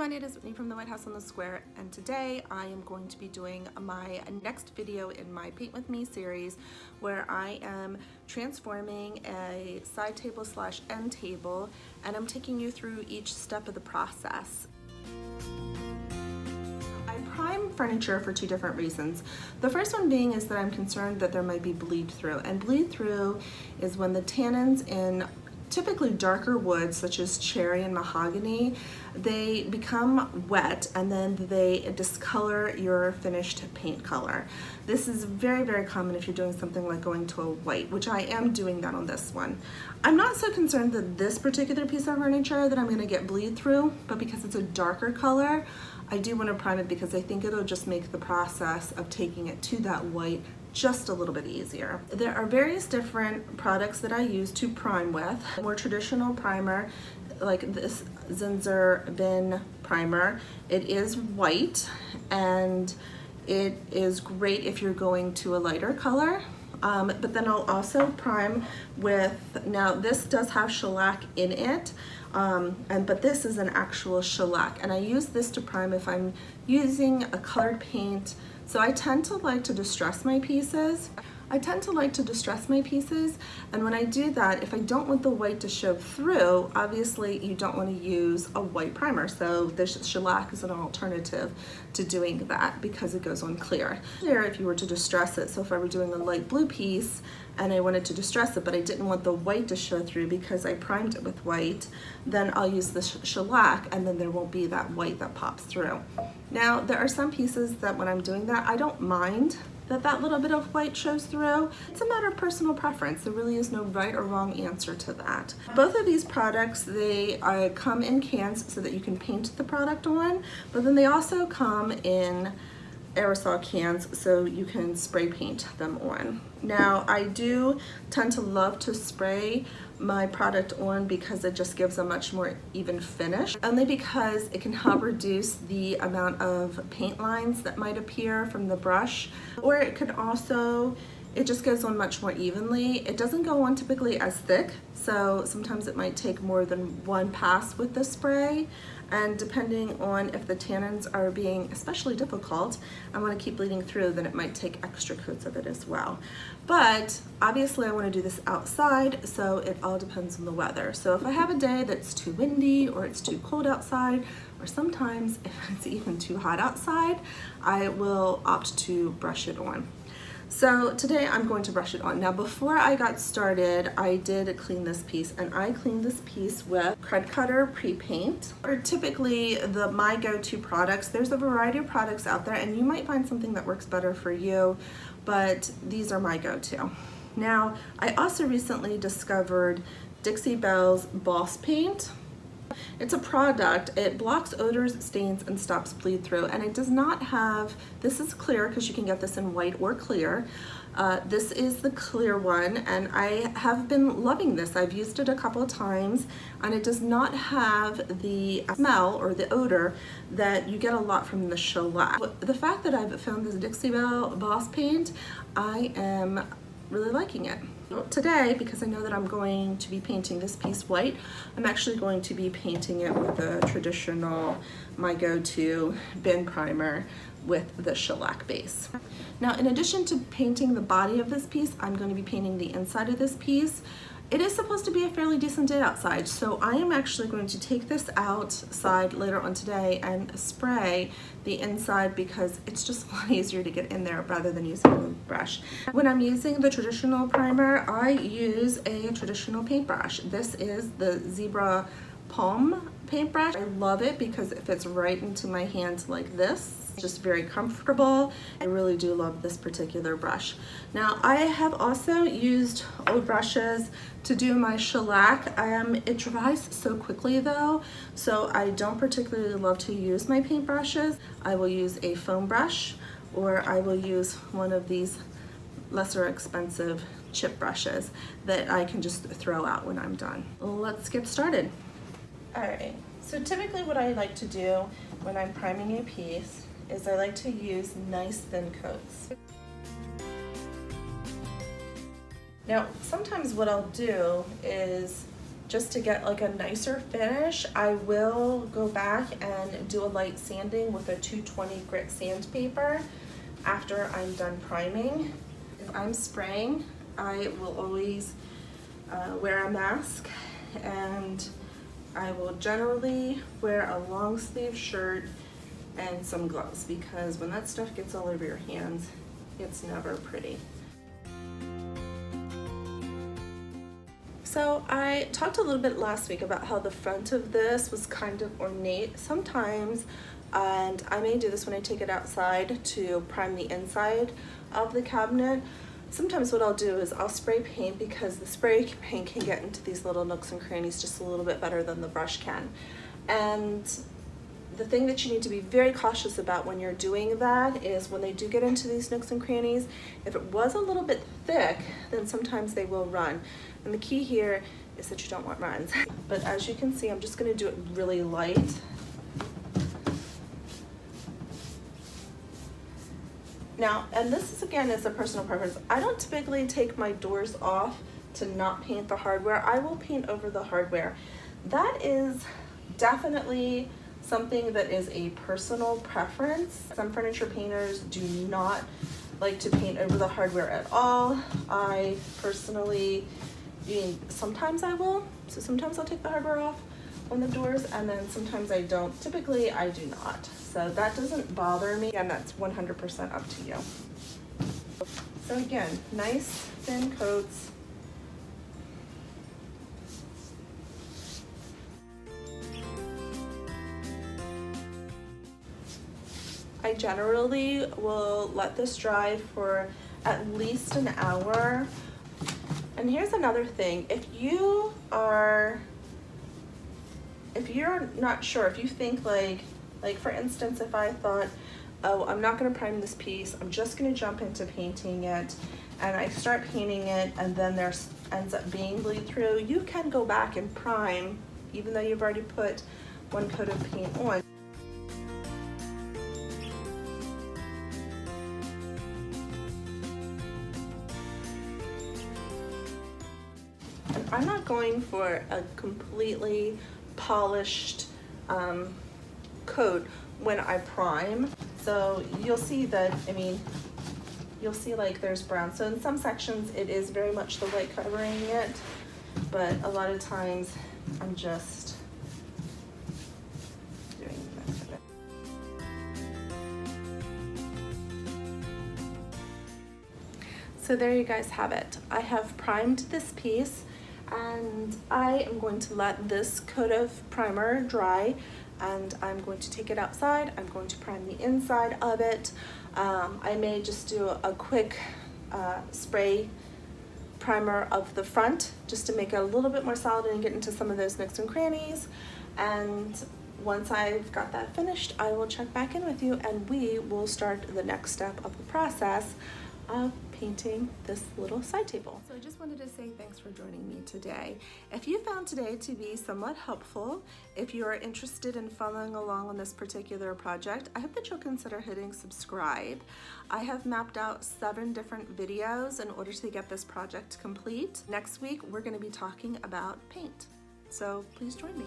everyone, it is Whitney from the White House on the Square, and today I am going to be doing my next video in my Paint With Me series where I am transforming a side table slash end table, and I'm taking you through each step of the process. I prime furniture for two different reasons. The first one being is that I'm concerned that there might be bleed through, and bleed through is when the tannins in typically darker woods such as cherry and mahogany, they become wet and then they discolor your finished paint color. This is very, very common if you're doing something like going to a white, which I am doing that on this one. I'm not so concerned that this particular piece of furniture that I'm going to get bleed through, but because it's a darker color, I do want to prime it because I think it'll just make the process of taking it to that white just a little bit easier. There are various different products that I use to prime with. A more traditional primer, like this Zinsser Bin primer, it is white and it is great if you're going to a lighter color. But then I'll also prime with, now this does have shellac in it, but this is an actual shellac, and I use this to prime if I'm using a colored paint. So I tend to like to distress my pieces. And when I do that, if I don't want the white to show through, obviously you don't want to use a white primer. So the shellac is an alternative to doing that because it goes on clear. Clear if you were to distress it. So if I were doing a light blue piece and I wanted to distress it, but I didn't want the white to show through because I primed it with white, then I'll use the shellac and then there won't be that white that pops through. Now, there are some pieces that when I'm doing that, I don't mind that little bit of white shows through. It's a matter of personal preference. There really is no right or wrong answer to that. Both of these products, they come in cans so that you can paint the product on, but then they also come in aerosol cans so you can spray paint them on. Now, I do tend to love to spray my product on because it just gives a much more even finish, only because it can help reduce the amount of paint lines that might appear from the brush, or it could also, it just goes on much more evenly. It doesn't go on typically as thick, so sometimes it might take more than one pass with the spray, and depending on if the tannins are being especially difficult and want to keep bleeding through, then it might take extra coats of it as well. But obviously I want to do this outside, so it all depends on the weather. So if I have a day that's too windy or it's too cold outside, or sometimes if it's even too hot outside, I will opt to brush it on. So today I'm going to brush it on. Now before I got started, I did clean this piece, and I cleaned this piece with Crud Cutter Pre-Paint, or typically my go-to products. There's a variety of products out there and you might find something that works better for you, but these are my go-to. Now, I also recently discovered Dixie Belle's Boss Paint. It's a product, it blocks odors, stains, and stops bleed through, and it does not have, this is clear because you can get this in white or clear. This is the clear one, and I have been loving this. I've used it a couple of times, and it does not have the smell or the odor that you get a lot from the shellac. The fact that I've found this Dixie Belle Boss Paint, I am really liking it. Today, because I know that I'm going to be painting this piece white, I'm actually going to be painting it with the traditional, my go-to bin primer with the shellac base. Now, in addition to painting the body of this piece, I'm going to be painting the inside of this piece. It is supposed to be a fairly decent day outside, so I am actually going to take this outside later on today and spray the inside because it's just a lot easier to get in there rather than using a brush. When I'm using the traditional primer, I use a traditional paintbrush. This is the Zebra Palm paintbrush. I love it because it fits right into my hand like this. Just very comfortable. I really do love this particular brush. Now, I have also used old brushes to do my shellac. It dries so quickly though, so I don't particularly love to use my paint brushes. I will use a foam brush, or I will use one of these lesser expensive chip brushes that I can just throw out when I'm done. Let's get started. All right, so typically what I like to do when I'm priming a piece is I like to use nice thin coats. Now, sometimes what I'll do is just to get like a nicer finish, I will go back and do a light sanding with a 220 grit sandpaper after I'm done priming. If I'm spraying, I will always wear a mask, and I will generally wear a long sleeve shirt and some gloves, because when that stuff gets all over your hands, it's never pretty. So I talked a little bit last week about how the front of this was kind of ornate sometimes, and I may do this when I take it outside to prime the inside of the cabinet. Sometimes what I'll do is I'll spray paint, because the spray paint can get into these little nooks and crannies just a little bit better than the brush can. And the thing that you need to be very cautious about when you're doing that is when they do get into these nooks and crannies, if it was a little bit thick, then sometimes they will run. And the key here is that you don't want runs. But as you can see, I'm just gonna do it really light. Now, and this is again is a personal preference. I don't typically take my doors off to not paint the hardware. I will paint over the hardware. That is definitely something that is a personal preference. Some furniture painters do not like to paint over the hardware at all. I personally, sometimes I will. So sometimes I'll take the hardware off on the doors, and then sometimes I don't. Typically I do not. So that doesn't bother me, and that's 100% up to you. So again, nice thin coats. I generally will let this dry for at least an hour. And here's another thing, if you're not sure, if you think like for instance, if I thought, oh, I'm not gonna prime this piece, I'm just gonna jump into painting it, and I start painting it and then there ends up being bleed through, you can go back and prime even though you've already put one coat of paint on. And I'm not going for a completely polished coat when I prime. So you'll see that, you'll see like there's brown. So in some sections it is very much the white covering it, but a lot of times I'm just doing the rest of it. So there you guys have it. I have primed this piece, and I am going to let this coat of primer dry, and I'm going to take it outside. I'm going to prime the inside of it. I may just do a quick spray primer of the front just to make it a little bit more solid and get into some of those nooks and crannies. And once I've got that finished, I will check back in with you, and we will start the next step of the process of painting this little side table. So I just wanted to say thanks for joining me today. If you found today to be somewhat helpful, if you are interested in following along on this particular project, I hope that you'll consider hitting subscribe. I have mapped out 7 different videos in order to get this project complete. Next week, we're going to be talking about paint. So please join me.